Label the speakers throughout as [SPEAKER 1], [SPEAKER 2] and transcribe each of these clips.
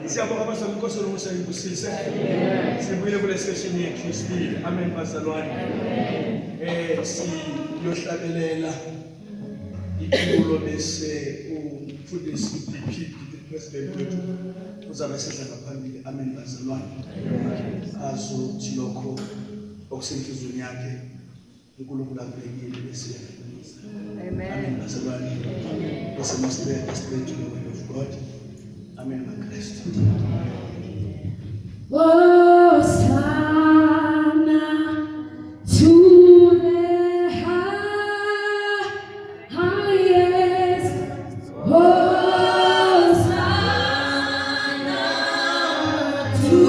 [SPEAKER 1] Siyabonga abazali inkosi lomusa ibusise. Sibuyele kule session yethu isibili. Amen bazalwane. Siyohlabelela itulo bese umfundisi DP president wethu uzabe seza ngaphambili. Amen bazalwane. Azothi lokho okusenhlizweni yakhe uNkulunkulu abhekile bese yafuza. Amen bazalwane. Bese must spread to the word of God. Amen, my Christ.
[SPEAKER 2] Hosanna to the highest. Hosanna to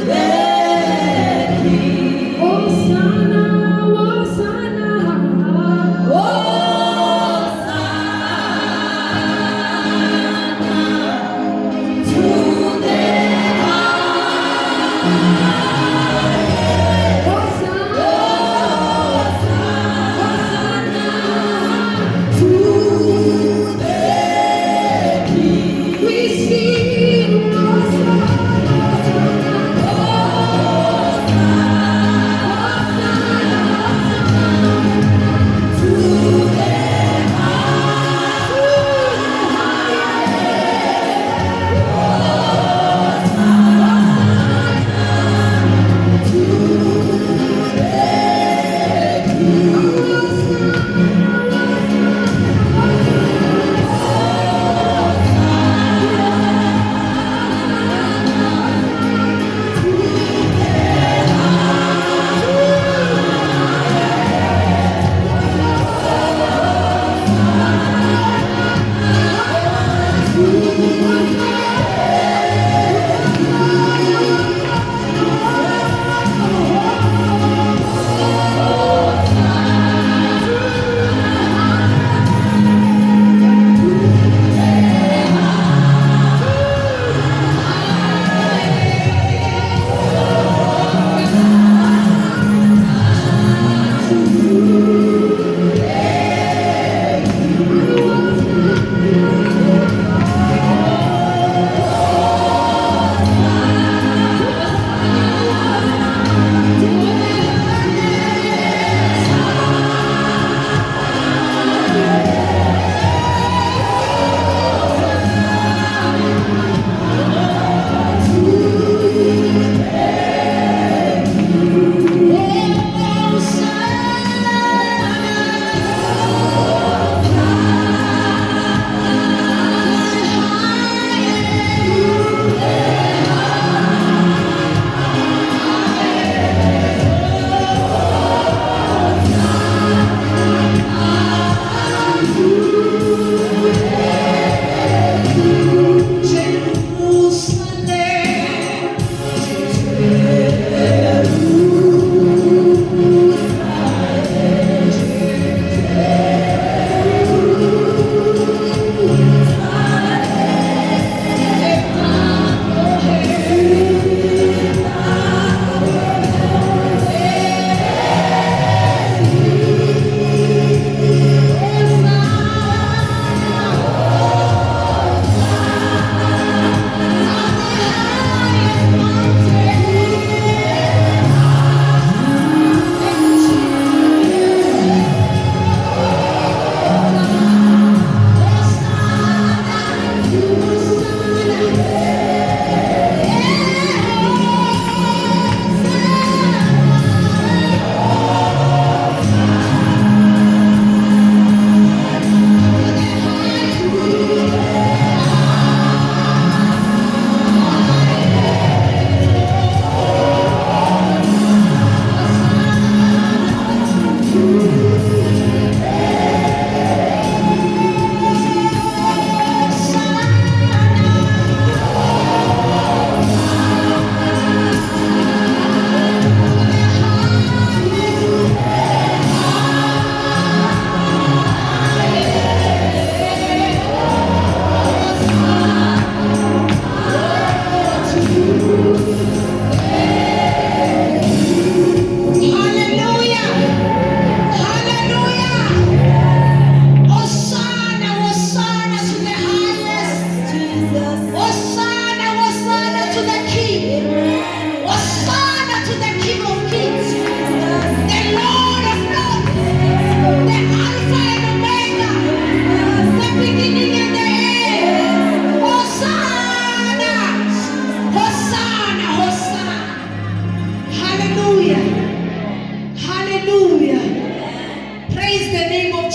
[SPEAKER 2] the King. Hosanna, Hosanna, Hosanna to the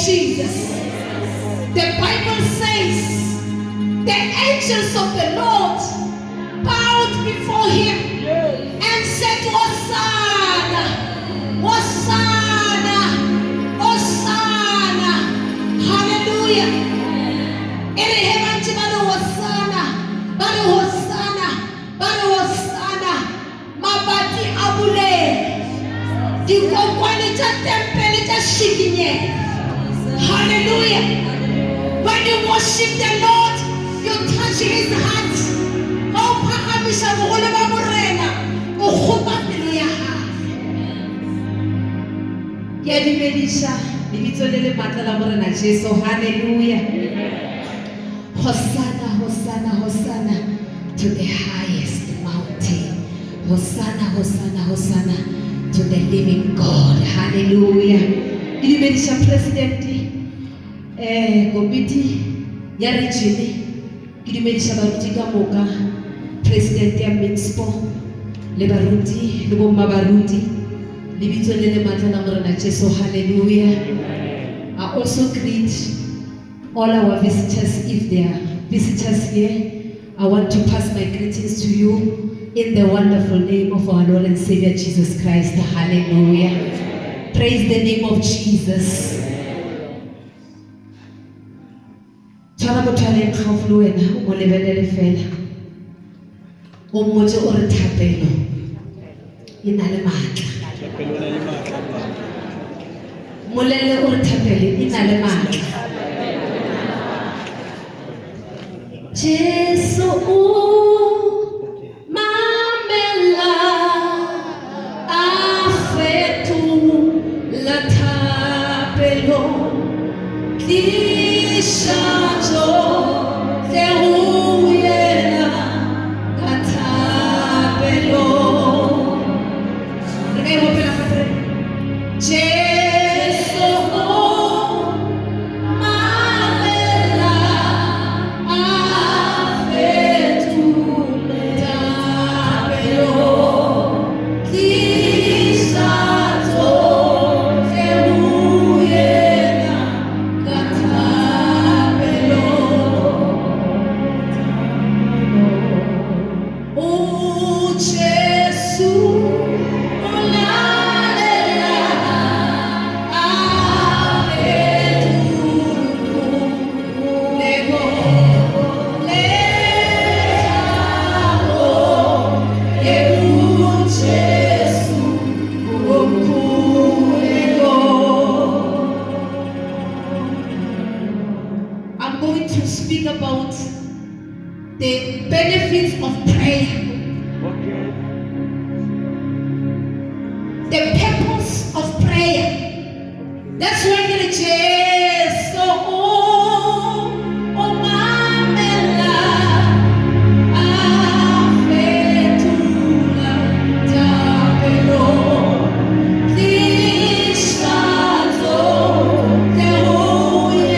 [SPEAKER 3] Jesus. The Bible says the angels of the Lord bowed before him and said, Hosanna, Hosanna, Hosanna. Hallelujah. In heaven, Hosanna, Bari Hosanna, Bari Hosanna. Mabati abule. Dikokwani cha tempele cha shikinye. Hallelujah. When you worship the Lord, you touch his heart. Oh, Pahamisha Muleba Morena, Uhuba Piluyaha. Yadimelisha, Nibitolele Matala Morena, Jesus, hallelujah. Hosanna, Hosanna, Hosanna to the highest mountain. Hosanna, Hosanna, Hosanna to the living God. Hallelujah. Ilimelisha President Gobiti ya Richini. Ilimelisha Baruti Gamoka, President ya Minspo, Le Baruti, Le Bomba Baruti, Libitolele Matana Morana Jesu. Hallelujah. I also greet all our visitors. If there are visitors here, I want to pass my greetings to you in the wonderful name of our Lord and Savior Jesus Christ. Hallelujah. Praise the name of Jesus. Tshwara bothale kgaufolo wena o mo lebelele fela. O mmotse o re thapelo e na le matla. Molele o re thapelo e na le matla. Jesu mamela afetu la tapelo kishato teuyela katapelo. Remember pela kapre. Jesu mamela afetu tapelo kishato teuyela katapelo. Oh Jesu olalela afetu lego lego yebu Jesu okulego. I'm going to speak about the benefits of prayer, the purpose of prayer. That's why you're